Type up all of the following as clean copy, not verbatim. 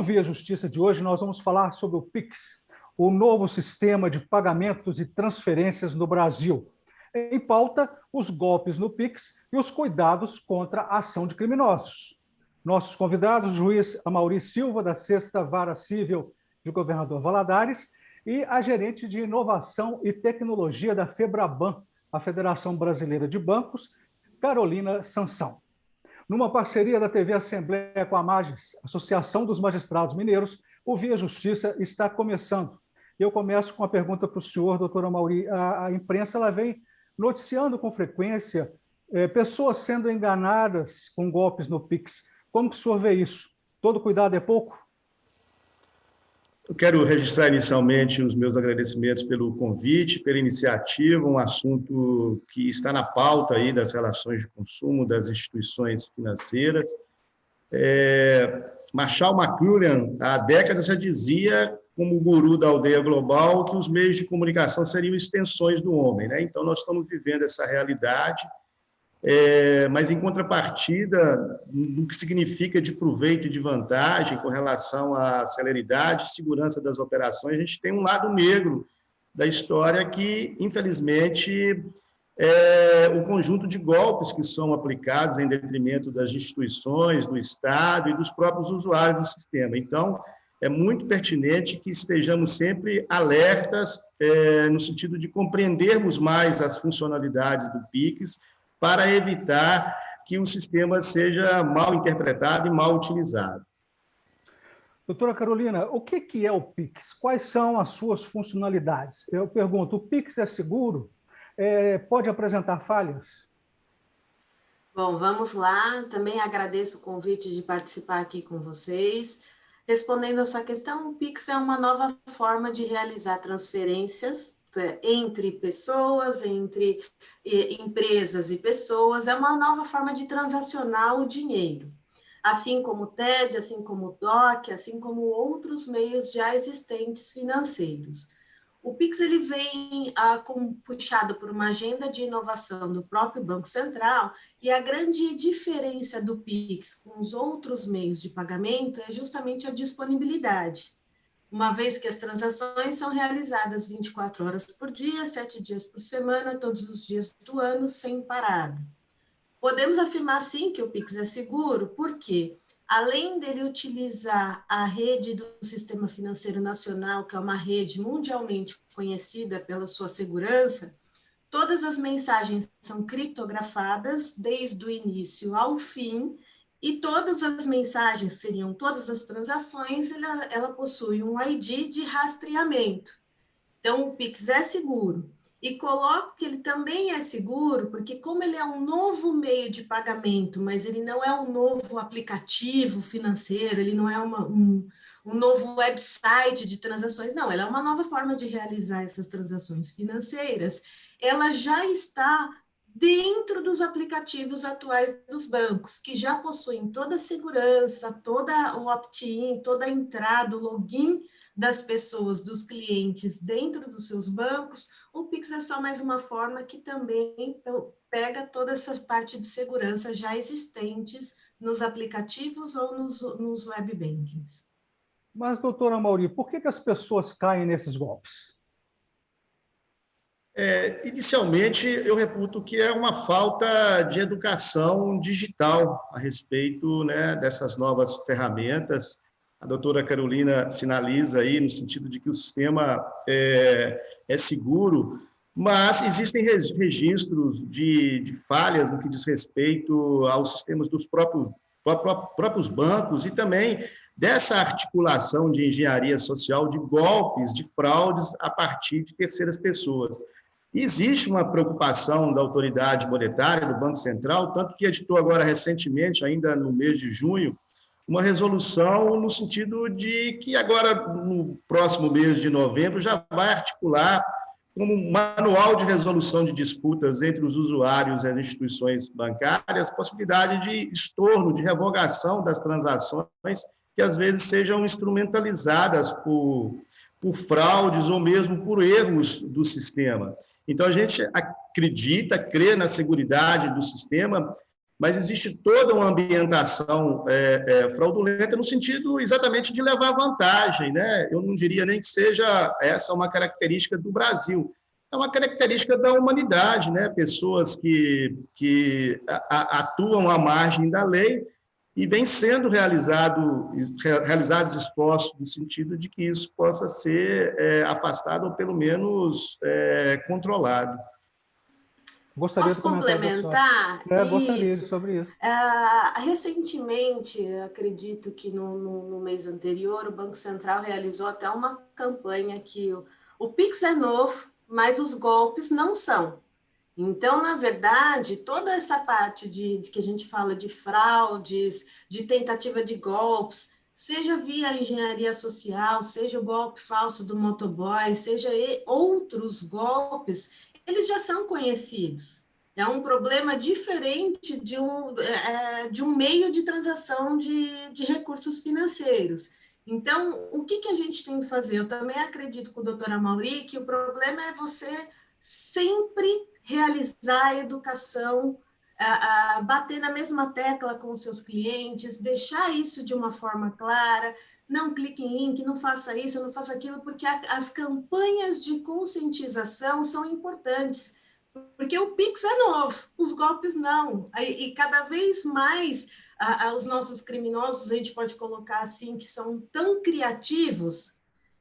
Via Justiça de hoje, nós vamos falar sobre o Pix, o novo sistema de pagamentos e transferências no Brasil. Em pauta, os golpes no Pix e os cuidados contra a ação de criminosos. Nossos convidados, o juiz Amaury Silva, da 6ª Vara Civil de Governador Valadares, e a gerente de Inovação e Tecnologia da FEBRABAN, a Federação Brasileira de Bancos, Carolina Sansão. Numa parceria da TV Assembleia com a MAGES, Associação dos Magistrados Mineiros, o Via Justiça está começando. Eu começo com a pergunta para o senhor, doutor Amaury. A imprensa ela vem noticiando com frequência pessoas sendo enganadas com golpes no Pix. Como que o senhor vê isso? Todo cuidado é pouco? Eu quero registrar inicialmente os meus agradecimentos pelo convite, pela iniciativa, um assunto que está na pauta aí das relações de consumo das instituições financeiras. Marshall McLuhan, há décadas, já dizia, como guru da aldeia global, que os meios de comunicação seriam extensões do homem, né? Então, nós estamos vivendo essa realidade, mas, em contrapartida, no que significa de proveito e de vantagem com relação à celeridade e segurança das operações, a gente tem um lado negro da história que, infelizmente, é o conjunto de golpes que são aplicados em detrimento das instituições, do Estado e dos próprios usuários do sistema. Então, é muito pertinente que estejamos sempre alertas no sentido de compreendermos mais as funcionalidades do PIX, para evitar que o sistema seja mal interpretado e mal utilizado. Doutora Carolina, o que é o Pix? Quais são as suas funcionalidades? Eu pergunto, o Pix é seguro? Pode apresentar falhas? Bom, vamos lá. Também agradeço o convite de participar aqui com vocês. Respondendo a sua questão, o Pix é uma nova forma de realizar transferências entre pessoas, entre empresas e pessoas, é uma nova forma de transacionar o dinheiro, assim como o TED, assim como o DOC, assim como outros meios já existentes financeiros. O Pix ele vem puxado por uma agenda de inovação do próprio Banco Central, e a grande diferença do Pix com os outros meios de pagamento é justamente a disponibilidade. Uma vez que as transações são realizadas 24 horas por dia, 7 dias por semana, todos os dias do ano, sem parada. Podemos afirmar, sim, que o Pix é seguro, porque, além dele utilizar a rede do Sistema Financeiro Nacional, que é uma rede mundialmente conhecida pela sua segurança, todas as mensagens são criptografadas desde o início ao fim, e todas as mensagens, seriam todas as transações, ela possui um ID de rastreamento. Então, o Pix é seguro. E coloco que ele também é seguro, porque como ele é um novo meio de pagamento, mas ele não é um novo aplicativo financeiro, ele não é um novo website de transações, não, ela é uma nova forma de realizar essas transações financeiras, ela já está dentro dos aplicativos atuais dos bancos, que já possuem toda a segurança, todo o opt-in, toda a entrada, o login das pessoas, dos clientes dentro dos seus bancos. O Pix é só mais uma forma que também pega toda essa parte de segurança já existentes nos aplicativos ou nos web bankings. Mas, doutora Amaury, por que as pessoas caem nesses golpes? Inicialmente, eu reputo que é uma falta de educação digital a respeito, né, dessas novas ferramentas. A doutora Carolina sinaliza aí no sentido de que o sistema é seguro, mas existem registros de falhas no que diz respeito aos sistemas dos próprios bancos e também dessa articulação de engenharia social, de golpes, de fraudes a partir de terceiras pessoas. Existe uma preocupação da autoridade monetária, do Banco Central, tanto que editou agora recentemente, ainda no mês de junho, uma resolução no sentido de que agora, no próximo mês de novembro, já vai articular como um manual de resolução de disputas entre os usuários e as instituições bancárias, possibilidade de estorno, de revogação das transações que às vezes sejam instrumentalizadas por fraudes ou mesmo por erros do sistema. Então, a gente acredita, crê na seguridade do sistema, mas existe toda uma ambientação fraudulenta no sentido exatamente de levar vantagem, né? Eu não diria nem que seja essa uma característica do Brasil, é uma característica da humanidade, né? Pessoas que atuam à margem da lei e vem sendo realizados esforços no sentido de que isso possa ser afastado ou pelo menos controlado. Gostaria Posso de comentar complementar? gostaria Isso. sobre isso. Recentemente, acredito que no mês anterior, o Banco Central realizou até uma campanha que o Pix é novo, mas os golpes não são. Então, na verdade, toda essa parte de que a gente fala de fraudes, de tentativa de golpes, seja via engenharia social, seja o golpe falso do motoboy, seja outros golpes, eles já são conhecidos. É um problema diferente de um meio de transação de recursos financeiros. Então, o que a gente tem que fazer? Eu também acredito com a doutora Mauri que o problema é você sempre realizar a educação, bater na mesma tecla com os seus clientes, deixar isso de uma forma clara, não clique em link, não faça isso, não faça aquilo, porque as campanhas de conscientização são importantes, porque o Pix é novo, os golpes não, e cada vez mais os nossos criminosos, a gente pode colocar assim, que são tão criativos,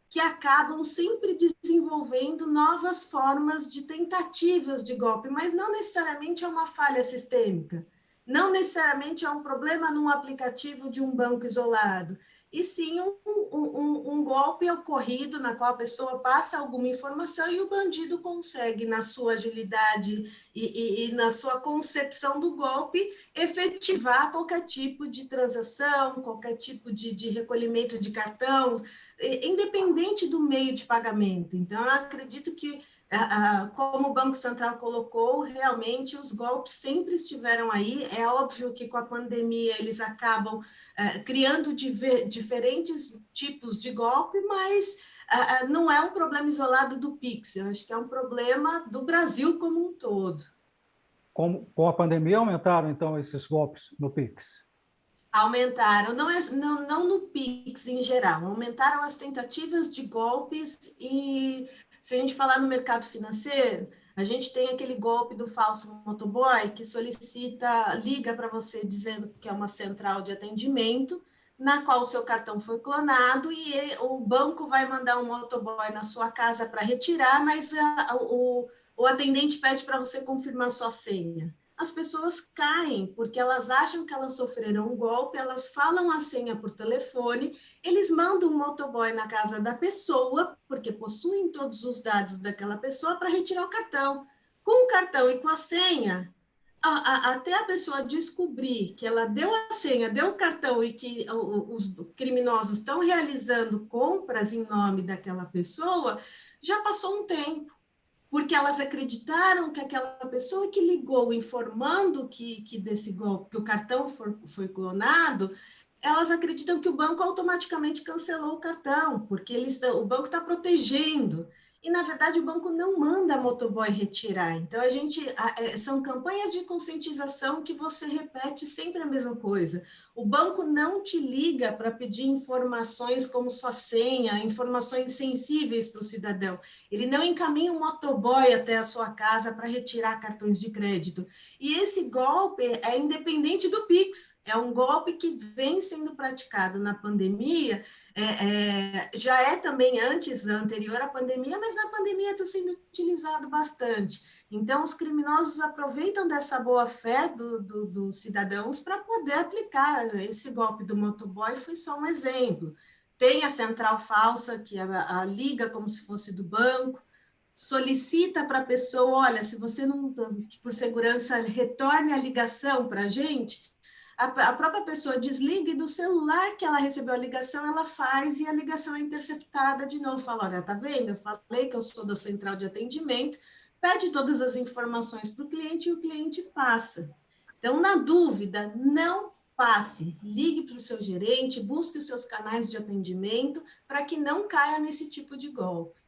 que acabam sempre desenvolvendo novas formas de tentativas de golpe, mas não necessariamente é uma falha sistêmica, não necessariamente é um problema num aplicativo de um banco isolado, e sim um golpe ocorrido na qual a pessoa passa alguma informação e o bandido consegue, na sua agilidade e na sua concepção do golpe, efetivar qualquer tipo de transação, qualquer tipo de recolhimento de cartão, independente do meio de pagamento. Então, eu acredito que, como o Banco Central colocou, realmente os golpes sempre estiveram aí. É óbvio que com a pandemia eles acabam criando diferentes tipos de golpe, mas não é um problema isolado do Pix. Eu acho que é um problema do Brasil como um todo. Com a pandemia aumentaram, então, esses golpes no Pix? Aumentaram, não no Pix em geral, aumentaram as tentativas de golpes e, se a gente falar no mercado financeiro, a gente tem aquele golpe do falso motoboy que liga para você dizendo que é uma central de atendimento, na qual o seu cartão foi clonado e o banco vai mandar um motoboy na sua casa para retirar, mas o atendente pede para você confirmar sua senha. As pessoas caem, porque elas acham que elas sofreram um golpe, elas falam a senha por telefone, eles mandam um motoboy na casa da pessoa, porque possuem todos os dados daquela pessoa, para retirar o cartão. Com o cartão e com a senha, até a pessoa descobrir que ela deu a senha, deu o cartão e que os criminosos estão realizando compras em nome daquela pessoa, já passou um tempo. Porque elas acreditaram que aquela pessoa que ligou informando que desse golpe, que o cartão foi clonado, elas acreditam que o banco automaticamente cancelou o cartão, porque o banco está protegendo. E, na verdade, o banco não manda a motoboy retirar. Então, são campanhas de conscientização que você repete sempre a mesma coisa. O banco não te liga para pedir informações como sua senha, informações sensíveis para o cidadão. Ele não encaminha um motoboy até a sua casa para retirar cartões de crédito. E esse golpe é independente do Pix. É um golpe que vem sendo praticado na pandemia, já é também anterior à pandemia, mas na pandemia está sendo utilizado bastante. Então, os criminosos aproveitam dessa boa-fé dos cidadãos para poder aplicar. Esse golpe do motoboy foi só um exemplo. Tem a central falsa, que a liga como se fosse do banco, solicita para a pessoa, olha, se você não, por segurança, retorne a ligação para a gente, a própria pessoa desliga e do celular que ela recebeu a ligação, ela faz e a ligação é interceptada de novo. Fala, olha, tá vendo? Eu falei que eu sou da central de atendimento, pede todas as informações para o cliente e o cliente passa. Então, na dúvida, não passe, ligue para o seu gerente, busque os seus canais de atendimento para que não caia nesse tipo de golpe.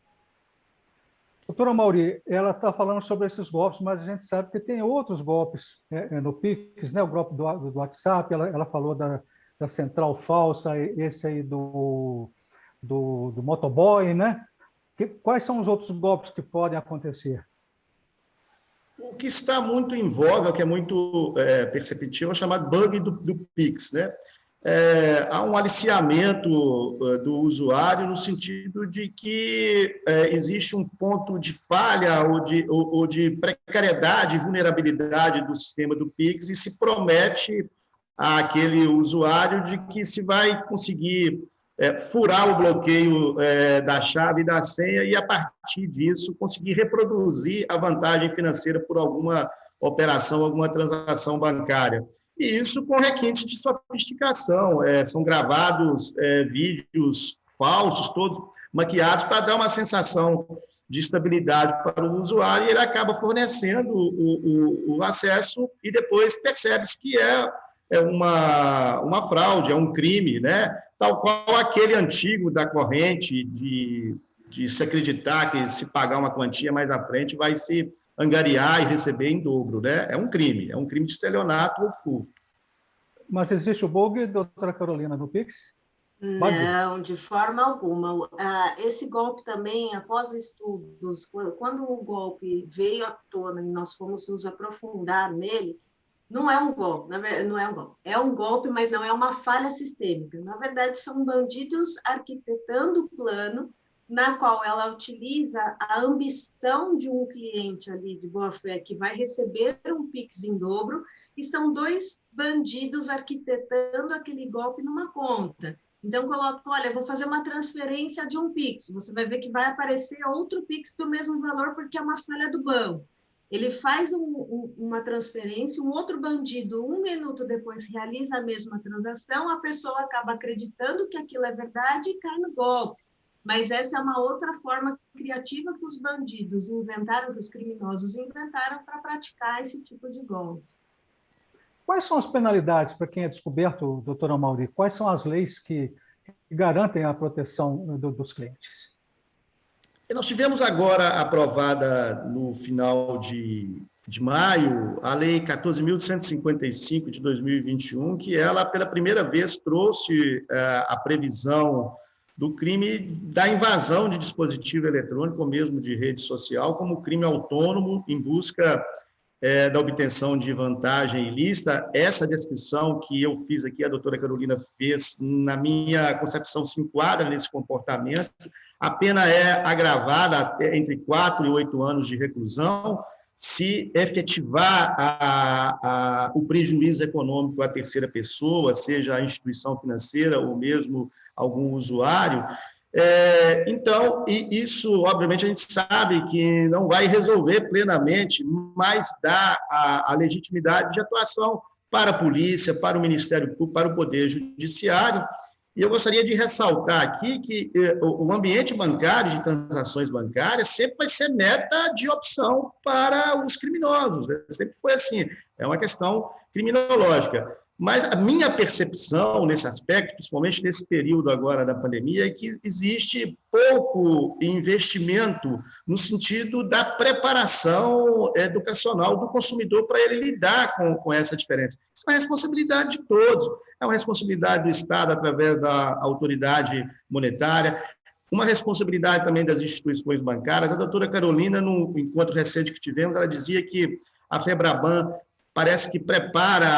Doutora Mauri, ela está falando sobre esses golpes, mas a gente sabe que tem outros golpes no Pix, né? O golpe do WhatsApp, ela falou da central falsa, esse aí do motoboy, né? Quais são os outros golpes que podem acontecer? O que está muito em voga, que é muito perceptível, é o chamado bug do Pix, né? Há um aliciamento do usuário no sentido de que existe um ponto de falha ou de precariedade, vulnerabilidade do sistema do Pix e se promete àquele usuário de que se vai conseguir furar o bloqueio da chave e da senha e, a partir disso, conseguir reproduzir a vantagem financeira por alguma operação, alguma transação bancária. E isso com requintes de sofisticação. São gravados vídeos falsos, todos maquiados, para dar uma sensação de estabilidade para o usuário, e ele acaba fornecendo o acesso e depois percebe-se que é uma fraude, é um crime, né? Tal qual aquele antigo da corrente de se acreditar que se pagar uma quantia mais à frente vai se angariar e receber em dobro, né? É um crime de estelionato ou furto. Mas existe o bug, doutora Carolina, no Pix? Não, de forma alguma. Esse golpe também, após estudos, quando o golpe veio à tona e nós fomos nos aprofundar nele, não é um golpe, não é um golpe. É um golpe, mas não é uma falha sistêmica. Na verdade, são bandidos arquitetando o plano na qual ela utiliza a ambição de um cliente ali de boa-fé que vai receber um Pix em dobro, e são dois bandidos arquitetando aquele golpe numa conta. Então, coloca, olha, vou fazer uma transferência de um Pix, você vai ver que vai aparecer outro Pix do mesmo valor porque é uma falha do banco. Ele faz uma transferência, um outro bandido, 1 minuto depois, realiza a mesma transação, a pessoa acaba acreditando que aquilo é verdade e cai no golpe. Mas essa é uma outra forma criativa que os bandidos inventaram, que os criminosos inventaram para praticar esse tipo de golpe. Quais são as penalidades para quem é descoberto, doutora Mauri? Quais são as leis que garantem a proteção dos clientes? Nós tivemos agora aprovada, no final de maio, a Lei 14.155 de 2021, que ela, pela primeira vez, trouxe a previsão do crime da invasão de dispositivo eletrônico, ou mesmo de rede social, como crime autônomo em busca da obtenção de vantagem ilícita. Essa descrição que eu fiz aqui, a doutora Carolina fez, na minha concepção, se enquadra nesse comportamento. A pena é agravada entre 4 e 8 anos de reclusão, se efetivar o prejuízo econômico à terceira pessoa, seja a instituição financeira ou mesmo algum usuário. Então, isso, obviamente, a gente sabe que não vai resolver plenamente, mas dá a legitimidade de atuação para a polícia, para o Ministério Público, para o Poder Judiciário. E eu gostaria de ressaltar aqui que o ambiente bancário, de transações bancárias, sempre vai ser meta de opção para os criminosos, né? Sempre foi assim, é uma questão criminológica. Mas a minha percepção nesse aspecto, principalmente nesse período agora da pandemia, é que existe pouco investimento no sentido da preparação educacional do consumidor para ele lidar com essa diferença. Isso é uma responsabilidade de todos, é uma responsabilidade do Estado através da autoridade monetária, uma responsabilidade também das instituições bancárias. A doutora Carolina, no encontro recente que tivemos, ela dizia que a FEBRABAN parece que prepara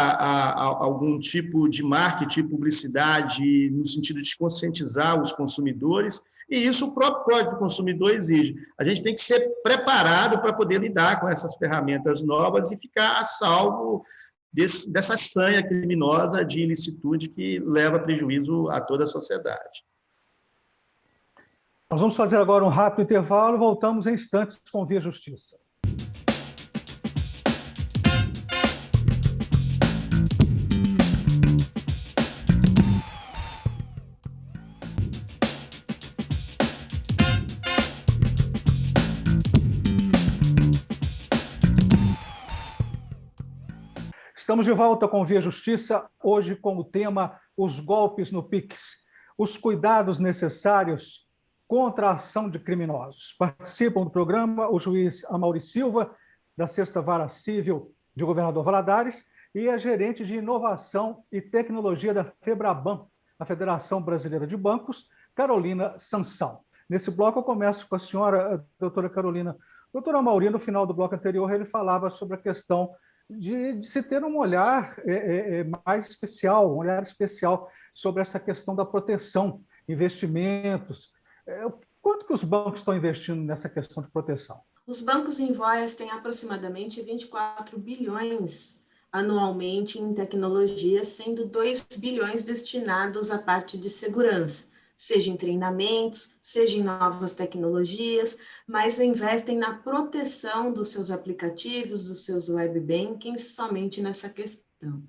algum tipo de marketing, publicidade, no sentido de conscientizar os consumidores, e isso o próprio Código do Consumidor exige. A gente tem que ser preparado para poder lidar com essas ferramentas novas e ficar a salvo dessa sanha criminosa de ilicitude que leva prejuízo a toda a sociedade. Nós vamos fazer agora um rápido intervalo e voltamos em instantes com Via Justiça. Estamos de volta com Via Justiça, hoje com o tema Os golpes no Pix. Os cuidados necessários contra a ação de criminosos. Participam do programa o juiz Amaury Silva, da 6ª Vara Civil de Governador Valadares, e a gerente de Inovação e Tecnologia da FEBRABAN, a Federação Brasileira de Bancos, Carolina Sansão. Nesse bloco eu começo com a senhora, doutora Carolina. Doutor Amaury, no final do bloco anterior, ele falava sobre a questão de se ter um olhar mais especial, um olhar especial sobre essa questão da proteção, investimentos. Quanto que os bancos estão investindo nessa questão de proteção? Os bancos em voz têm aproximadamente 24 bilhões anualmente em tecnologia, sendo 2 bilhões destinados à parte de segurança, seja em treinamentos, seja em novas tecnologias, mas investem na proteção dos seus aplicativos, dos seus web bankings, somente nessa questão.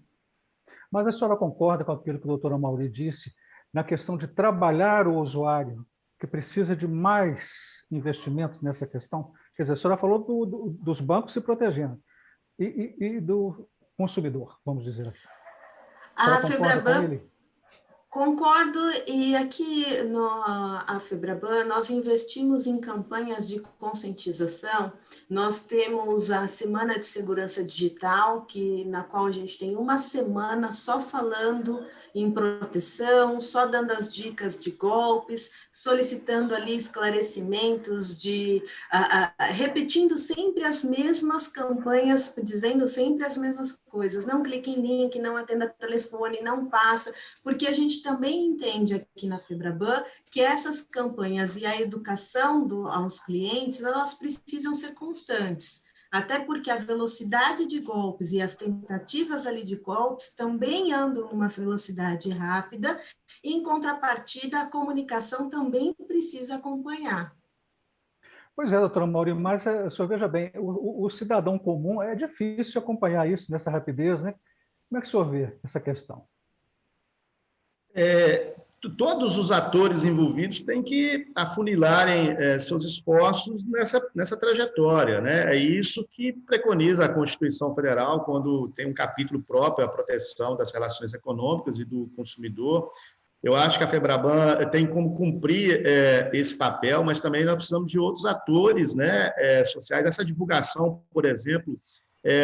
Mas a senhora concorda com aquilo que o doutor Amaury disse, na questão de trabalhar o usuário, que precisa de mais investimentos nessa questão? Quer dizer, a senhora falou dos bancos se protegendo e do consumidor, vamos dizer assim. A FEBRABAN, concordo, e aqui a FEBRABAN nós investimos em campanhas de conscientização. Nós temos a Semana de Segurança Digital, na qual a gente tem uma semana só falando em proteção, só dando as dicas de golpes, solicitando ali esclarecimentos, repetindo sempre as mesmas campanhas, dizendo sempre as mesmas coisas. Não clique em link, não atenda telefone, não passa, porque a gente também entende aqui na FEBRABAN que essas campanhas e a educação aos clientes, elas precisam ser constantes, até porque a velocidade de golpes e as tentativas ali de golpes também andam numa velocidade rápida, e, em contrapartida, a comunicação também precisa acompanhar. Pois é, doutora Amaury, mas o senhor veja bem, o cidadão comum é difícil acompanhar isso nessa rapidez, né? Como é que o senhor vê essa questão? Todos os atores envolvidos têm que afunilarem seus esforços nessa trajetória, né? É isso que preconiza a Constituição Federal, quando tem um capítulo próprio à proteção das relações econômicas e do consumidor. Eu acho que a FEBRABAN tem como cumprir esse papel, mas também nós precisamos de outros atores, né, sociais. Essa divulgação, por exemplo,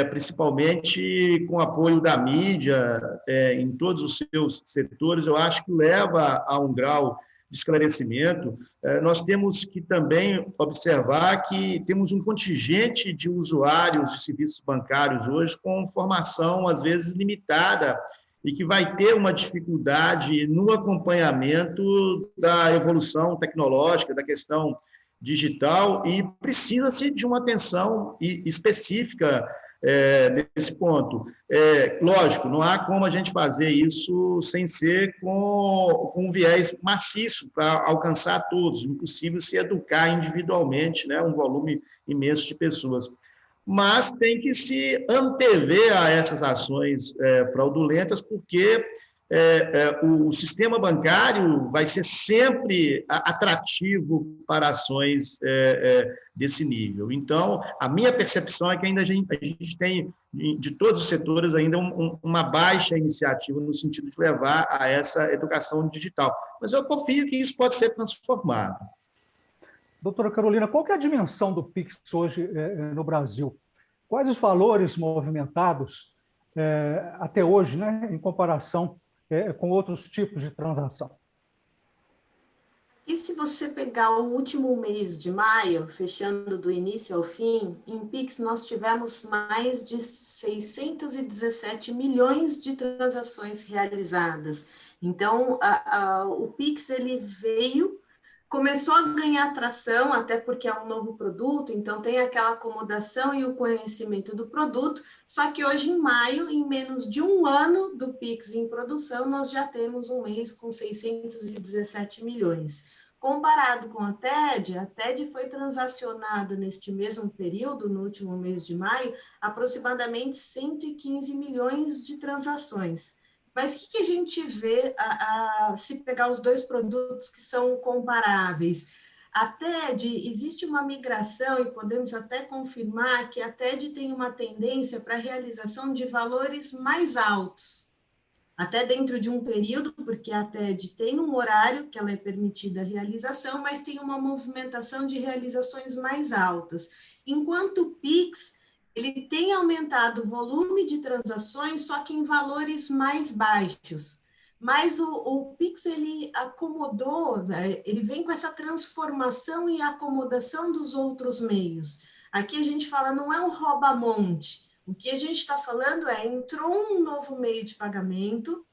principalmente com o apoio da mídia, em todos os seus setores, eu acho que leva a um grau de esclarecimento. Nós temos que também observar que temos um contingente de usuários de serviços bancários hoje com formação, às vezes, limitada, e que vai ter uma dificuldade no acompanhamento da evolução tecnológica, da questão digital, e precisa-se de uma atenção específica nesse ponto. Lógico, não há como a gente fazer isso sem ser com um viés maciço para alcançar todos. Impossível se educar individualmente, né, um volume imenso de pessoas. Mas tem que se antever a essas ações fraudulentas, porque o sistema bancário vai ser sempre atrativo para ações desse nível. Então, a minha percepção é que ainda a gente tem, de todos os setores, ainda uma baixa iniciativa no sentido de levar a essa educação digital. Mas eu confio que isso pode ser transformado. Doutora Carolina, qual que é a dimensão do Pix hoje no Brasil? Quais os valores movimentados até hoje, né, em comparação com outros tipos de transação? E se você pegar o último mês de maio, fechando do início ao fim, em Pix nós tivemos mais de 617 milhões de transações realizadas. Então, o Pix ele começou a ganhar atração, até porque é um novo produto, então tem aquela acomodação e o conhecimento do produto, só que hoje em maio, em menos de um ano do Pix em produção, nós já temos um mês com 617 milhões. Comparado com a TED foi transacionado neste mesmo período, no último mês de maio, aproximadamente 115 milhões de transações. Mas o que a gente vê se pegar os dois produtos que são comparáveis? A TED, existe uma migração, e podemos até confirmar que a TED tem uma tendência para a realização de valores mais altos. até dentro de um período, porque a TED tem um horário que ela é permitida a realização, mas tem uma movimentação de realizações mais altas. Enquanto o Pix, ele tem aumentado o volume de transações, só que em valores mais baixos. Mas o Pix, ele acomodou, ele vem com essa transformação e acomodação dos outros meios. Aqui a gente fala, não é um rouba-monte. O que a gente está falando é, entrou um novo meio de pagamento,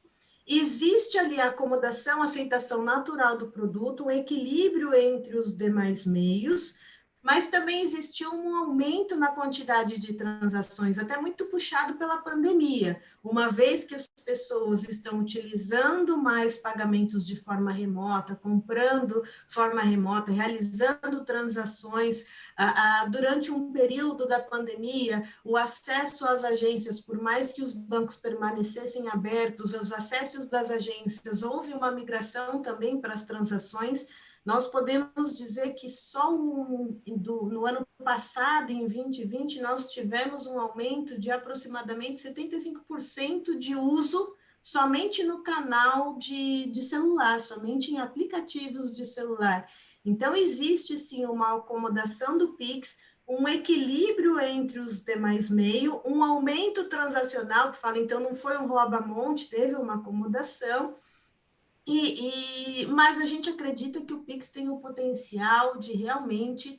existe ali a acomodação, a aceitação natural do produto, um equilíbrio entre os demais meios, mas também existiu um aumento na quantidade de transações, até muito puxado pela pandemia, uma vez que as pessoas estão utilizando mais pagamentos de forma remota, comprando de forma remota, realizando transações. Durante um período da pandemia, o acesso às agências, por mais que os bancos permanecessem abertos, os acessos das agências, houve uma migração também para as transações. Nós podemos dizer que só no ano passado, em 2020, nós tivemos um aumento de aproximadamente 75% de uso somente no canal de celular, somente em aplicativos de celular. Então, existe sim uma acomodação do Pix, um equilíbrio entre os demais meios, um aumento transacional, que fala, então, não foi um rouba-monte, teve uma acomodação. Mas a gente acredita que o Pix tem o potencial de realmente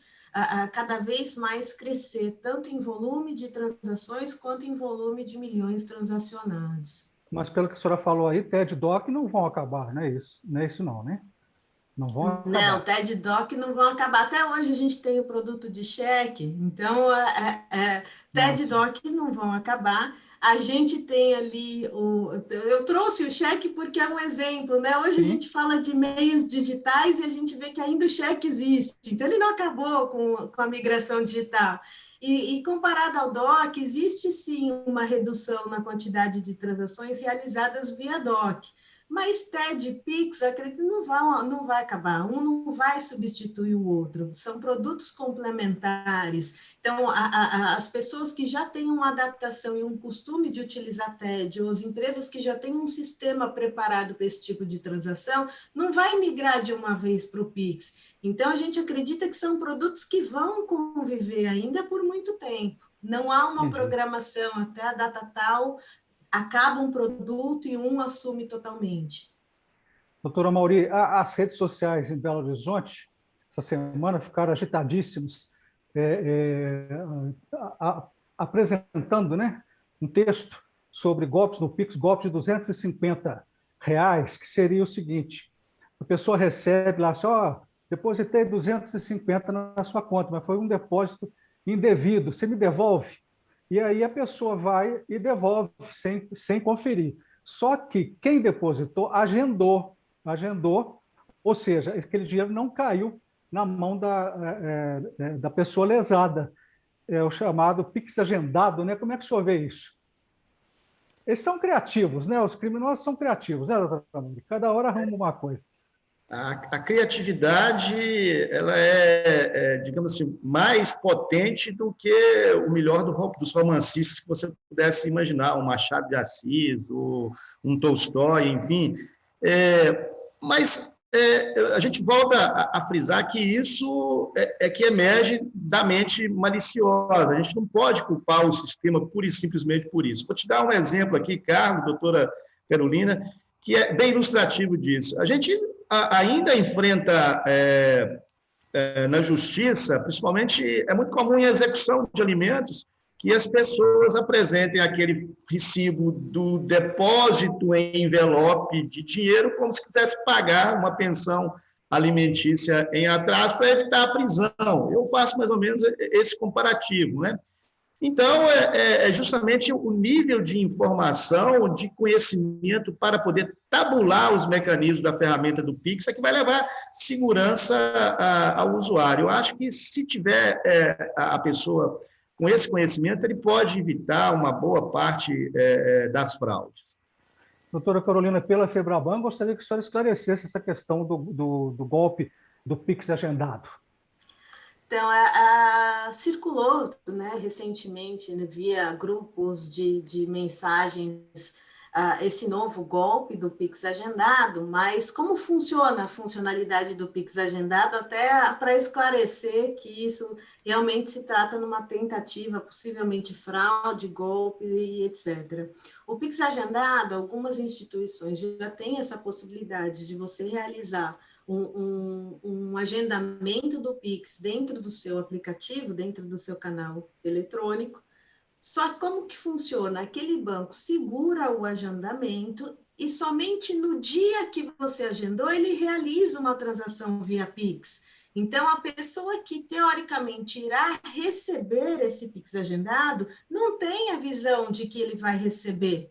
cada vez mais crescer, tanto em volume de transações quanto em volume de milhões transacionados. Mas pelo que a senhora falou aí, TED Doc não vão acabar, não é isso? Não é isso não, né? Não vão acabar. Não, TED Doc não vão acabar. Até hoje a gente tem o produto de cheque, então TED Doc não vão acabar. A gente tem ali eu trouxe o cheque porque é um exemplo, né? Hoje a gente fala de meios digitais e a gente vê que ainda o cheque existe. Então ele não acabou com a migração digital. E comparado ao DOC, existe sim uma redução na quantidade de transações realizadas via DOC. Mas TED e Pix, acredito, não vai acabar, um não vai substituir o outro, são produtos complementares. Então, as pessoas que já têm uma adaptação e um costume de utilizar TED, ou as empresas que já têm um sistema preparado para esse tipo de transação, não vai migrar de uma vez para o Pix. Então, a gente acredita que são produtos que vão conviver ainda por muito tempo. Não há uma programação até a data tal, acaba um produto e um assume totalmente. Doutora Mauri, as redes sociais em Belo Horizonte, essa semana, ficaram agitadíssimas, apresentando, né, um texto sobre golpes no Pix, golpes de R$ 250, que seria o seguinte: a pessoa recebe lá, depositei 250 na sua conta, mas foi um depósito indevido, você me devolve? E aí a pessoa vai e devolve sem conferir. Só que quem depositou agendou, ou seja, aquele dinheiro não caiu na mão da pessoa lesada. É o chamado Pix agendado, né? Como é que o senhor vê isso? Eles são criativos, né? Os criminosos são criativos, né, doutora Camille? Cada hora arruma uma coisa. A criatividade, ela digamos assim, mais potente do que o melhor dos romancistas que você pudesse imaginar, um Machado de Assis, um Tolstói, enfim. Mas a gente volta a frisar que isso que emerge da mente maliciosa. A gente não pode culpar o sistema pura e simplesmente por isso. Vou te dar um exemplo aqui, Carlos, doutora Carolina, que é bem ilustrativo disso. A gente ainda enfrenta na justiça, principalmente, é muito comum em execução de alimentos, que as pessoas apresentem aquele recibo do depósito em envelope de dinheiro como se quisesse pagar uma pensão alimentícia em atraso para evitar a prisão. Eu faço mais ou menos esse comparativo, né? Então, justamente o nível de informação, de conhecimento para poder tabular os mecanismos da ferramenta do Pix é que vai levar segurança ao usuário. Eu acho que se tiver a pessoa com esse conhecimento, ele pode evitar uma boa parte das fraudes. Doutora Carolina, pela Febraban, gostaria que a senhora esclarecesse essa questão do golpe do Pix agendado. Então, circulou, né, recentemente, né, via grupos de mensagens esse novo golpe do Pix agendado, mas como funciona a funcionalidade do Pix agendado, até para esclarecer que isso realmente se trata numa tentativa, possivelmente fraude, golpe e etc. O Pix agendado, algumas instituições já têm essa possibilidade de você realizar um agendamento do Pix dentro do seu aplicativo, dentro do seu canal eletrônico. Só que como que funciona? Aquele banco segura o agendamento e somente no dia que você agendou, ele realiza uma transação via Pix. Então, a pessoa que, teoricamente, irá receber esse Pix agendado, não tem a visão de que ele vai receber,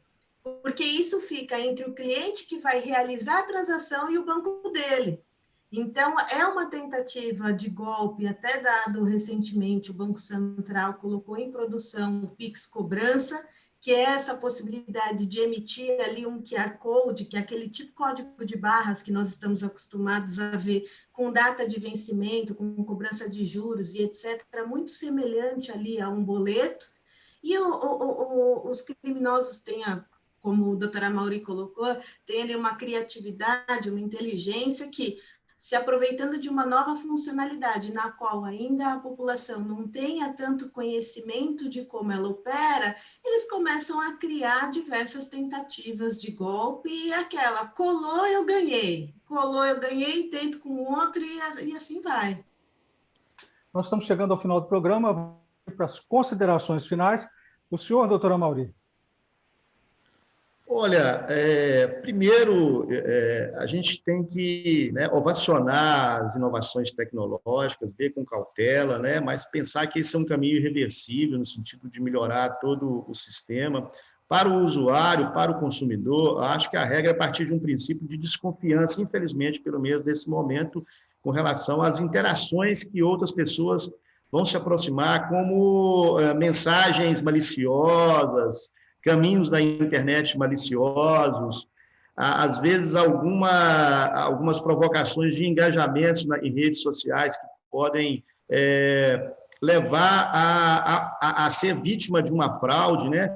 porque isso fica entre o cliente que vai realizar a transação e o banco dele. Então, é uma tentativa de golpe, até dado recentemente, o Banco Central colocou em produção o Pix Cobrança, que é essa possibilidade de emitir ali um QR Code, que é aquele tipo código de barras que nós estamos acostumados a ver, com data de vencimento, com cobrança de juros e etc., muito semelhante ali a um boleto, e os criminosos têm como o doutora Mauri colocou, tem ali uma criatividade, uma inteligência que, se aproveitando de uma nova funcionalidade na qual ainda a população não tenha tanto conhecimento de como ela opera, eles começam a criar diversas tentativas de golpe e aquela, colou, eu ganhei, tento com outro e assim vai. Nós estamos chegando ao final do programa, para as considerações finais. O senhor, doutora Mauri. Olha, primeiro, a gente tem que, né, ovacionar as inovações tecnológicas, ver com cautela, né, mas pensar que esse é um caminho irreversível no sentido de melhorar todo o sistema. Para o usuário, para o consumidor, acho que a regra é a partir de um princípio de desconfiança, infelizmente, pelo menos nesse momento, com relação às interações que outras pessoas vão se aproximar, como mensagens maliciosas, caminhos da internet maliciosos, às vezes algumas provocações de engajamentos em redes sociais que podem levar a ser vítima de uma fraude, né?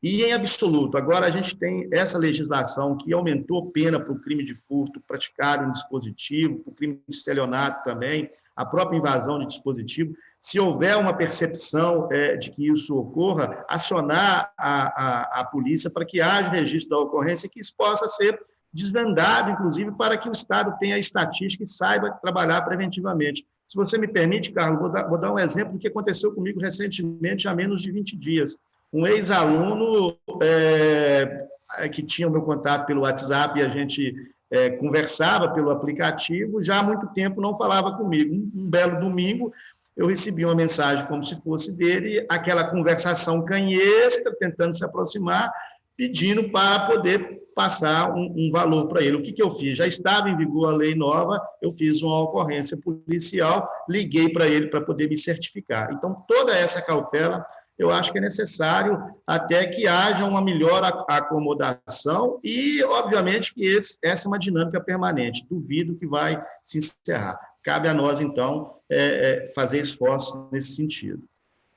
E, em absoluto, agora a gente tem essa legislação que aumentou pena para o crime de furto praticado em dispositivo, para o crime de estelionato também, a própria invasão de dispositivo. Se houver uma percepção de que isso ocorra, acionar a polícia para que haja registro da ocorrência e que isso possa ser desvendado, inclusive, para que o Estado tenha a estatística e saiba trabalhar preventivamente. Se você me permite, Carlos, vou dar um exemplo do que aconteceu comigo recentemente, há menos de 20 dias. Um ex-aluno que tinha o meu contato pelo WhatsApp e a gente conversava pelo aplicativo, já há muito tempo não falava comigo. Um belo domingo, eu recebi uma mensagem como se fosse dele, aquela conversação canhestra, tentando se aproximar, pedindo para poder passar um valor para ele. O que eu fiz? Já estava em vigor a lei nova, eu fiz uma ocorrência policial, liguei para ele para poder me certificar. Então, toda essa cautela eu acho que é necessário até que haja uma melhor acomodação e, obviamente, que essa é uma dinâmica permanente. Duvido que vai se encerrar. Cabe a nós, então, fazer esforços nesse sentido.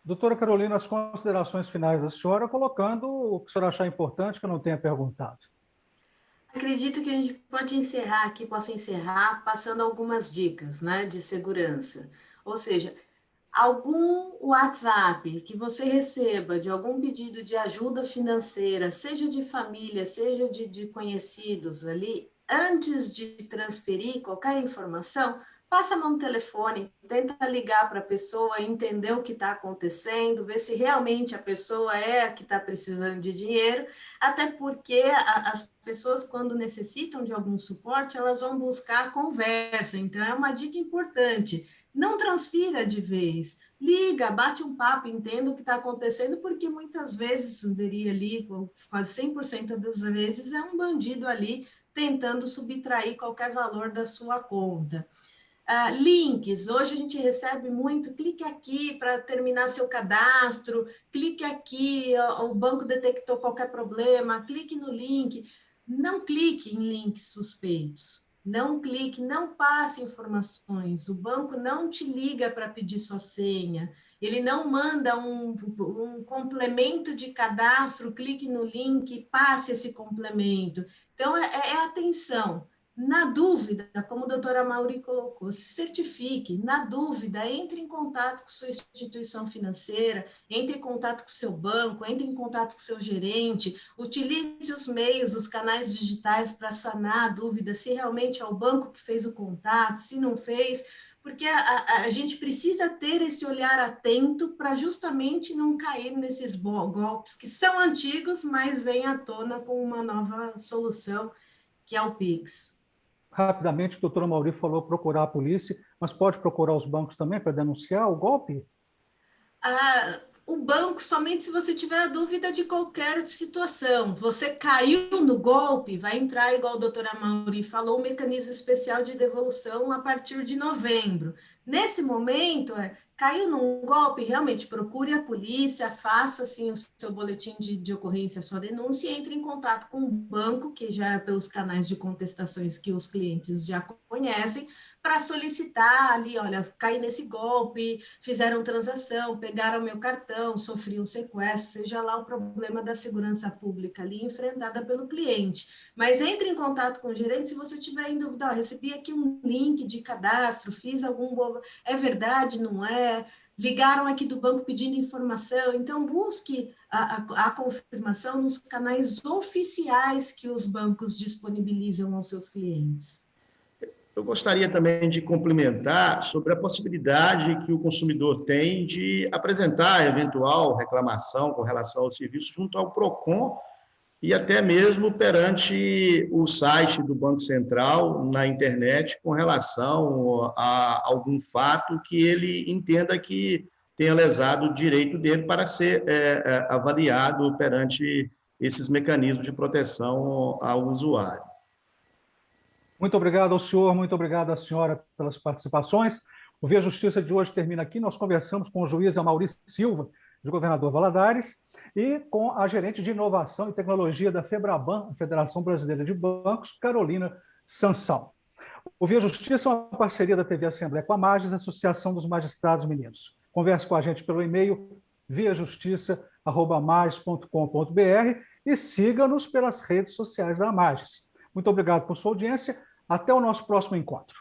Doutora Carolina, as considerações finais da senhora, colocando o que a senhora achar importante que eu não tenha perguntado. Acredito que a gente pode encerrar aqui, possa encerrar passando algumas dicas, né, de segurança. Ou seja, algum WhatsApp que você receba de algum pedido de ajuda financeira, seja de família, seja de conhecidos ali, antes de transferir qualquer informação, passa a mão no telefone, tenta ligar para a pessoa, entender o que está acontecendo, ver se realmente a pessoa é a que está precisando de dinheiro, até porque as pessoas, quando necessitam de algum suporte, elas vão buscar conversa. Então, é uma dica importante. Não transfira de vez, liga, bate um papo, entenda o que está acontecendo, porque muitas vezes, diria ali, quase 100% das vezes, é um bandido ali tentando subtrair qualquer valor da sua conta. Links, hoje a gente recebe muito, clique aqui para terminar seu cadastro, clique aqui, o banco detectou qualquer problema, clique no link. Não clique em links suspeitos. Não clique, não passe informações. O banco não te liga para pedir sua senha. ele não manda um complemento de cadastro, clique no link, passe esse complemento. Então, é atenção. Na dúvida, como a doutora Mauri colocou, se certifique. Na dúvida, entre em contato com sua instituição financeira, entre em contato com seu banco, entre em contato com seu gerente, utilize os meios, os canais digitais para sanar a dúvida se realmente é o banco que fez o contato, se não fez, porque a gente precisa ter esse olhar atento para justamente não cair nesses golpes que são antigos, mas vêm à tona com uma nova solução, que é o Pix. Rapidamente, a doutora Mauri falou procurar a polícia, mas pode procurar os bancos também para denunciar o golpe? O banco somente se você tiver a dúvida de qualquer situação. Você caiu no golpe, vai entrar, igual a doutora Mauri falou, um mecanismo especial de devolução a partir de novembro. Nesse momento, caiu num golpe, realmente procure a polícia, faça assim, o seu boletim de ocorrência, a sua denúncia, e entre em contato com o banco, que já é pelos canais de contestações que os clientes já conhecem, para solicitar ali, olha, caí nesse golpe, fizeram transação, pegaram meu cartão, sofri um sequestro, seja lá o problema da segurança pública ali enfrentada pelo cliente. Mas entre em contato com o gerente se você tiver em dúvida, recebi aqui um link de cadastro, fiz é verdade, não é? Ligaram aqui do banco pedindo informação, então busque a confirmação nos canais oficiais que os bancos disponibilizam aos seus clientes. Eu gostaria também de complementar sobre a possibilidade que o consumidor tem de apresentar eventual reclamação com relação ao serviço junto ao PROCON e até mesmo perante o site do Banco Central na internet com relação a algum fato que ele entenda que tenha lesado o direito dele para ser avaliado perante esses mecanismos de proteção ao usuário. Muito obrigado ao senhor, muito obrigado à senhora pelas participações. O Via Justiça de hoje termina aqui. Nós conversamos com o juiz Amaury Silva, de Governador Valadares, e com a gerente de Inovação e Tecnologia da FEBRABAN, a Federação Brasileira de Bancos, Carolina Sansão. O Via Justiça é uma parceria da TV Assembleia com a MAGES, Associação dos Magistrados Mineiros. Converse com a gente pelo e-mail viajustiça@mages.com.br e siga-nos pelas redes sociais da MAGES. Muito obrigado por sua audiência. Até o nosso próximo encontro.